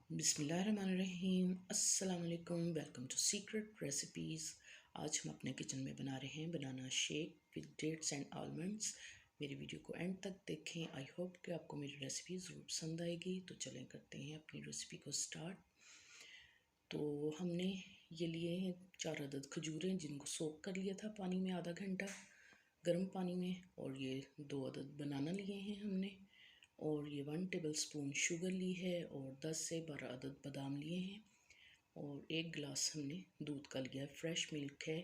बिस्मिल्लाहिर्रहमानिर्रहीम। अस्सलाम वालेकुम। Welcome to secret recipes. आज हम अपने किचन में बना रहे हैं banana shake with dates and almonds. मेरी वीडियो को एंड तक देखें। आई होप कि आपको मेरी रेसिपी ज़रूर पसंद आएगी। तो चलें करते हैं अपनी रेसिपी को स्टार्ट। तो हमने ये लिए हैं 4 अदद खजूरें, जिनको सोक कर लिया था पानी में आधा घंटा गर्म पानी में। और ये 2 अदद बनाना लिए हैं हमने, और ये 1 टेबलस्पून शुगर ली है, और 10 से 12 अदद बादाम लिए हैं, और 1 गिलास हमने दूध का लिया है। फ्रेश मिल्क है,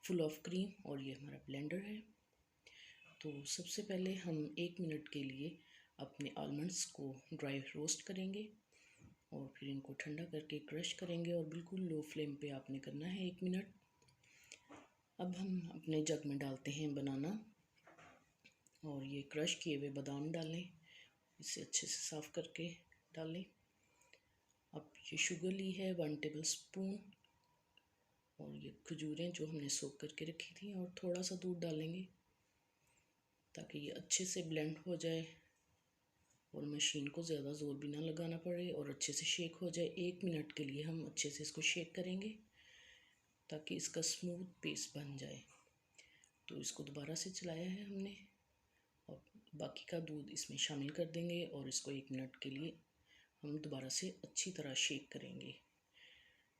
फुल ऑफ क्रीम, और ये हमारा ब्लेंडर है। तो सबसे पहले हम 1 मिनट के लिए अपने आलमंड्स को ड्राई रोस्ट करेंगे, और फिर इनको ठंडा करके क्रश करेंगे, और बिल्कुल लो फ्लेम पे आपने करना है 1 मिनट। अब हम अपने जग में डालते हैं बनाना, और ये क्रश किए हुए बादाम डालें, इसे अच्छे से साफ़ करके डालें। अब ये शुगर ली है 1 टेबलस्पून, और ये खजूरें जो हमने सोक करके रखी थी, और थोड़ा सा दूध डालेंगे ताकि ये अच्छे से ब्लेंड हो जाए और मशीन को ज़्यादा ज़ोर भी ना लगाना पड़े, और अच्छे से शेक हो जाए। 1 मिनट के लिए हम अच्छे से इसको शेक करेंगे ताकि इसका स्मूथ पेस्ट बन जाए। तो इसको दोबारा से चलाया है हमने, और बाकी का दूध इसमें शामिल कर देंगे, और इसको 1 मिनट के लिए हम दोबारा से अच्छी तरह शेक करेंगे।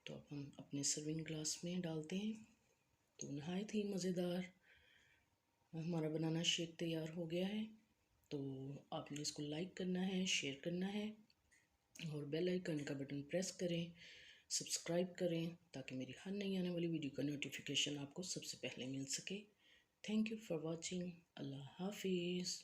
तो अब हम अपने सर्विंग ग्लास में डालते हैं। तो नहायत ही मज़ेदार हमारा बनाना शेक तैयार हो गया है। तो आपने इसको लाइक करना है, शेयर करना है, और बेल आइकन का बटन प्रेस करें, सब्सक्राइब करें, ताकि मेरी हर नई आने वाली वीडियो का नोटिफिकेशन आपको सबसे पहले मिल सके। Thank you for watching. अल्लाह हाफिज़।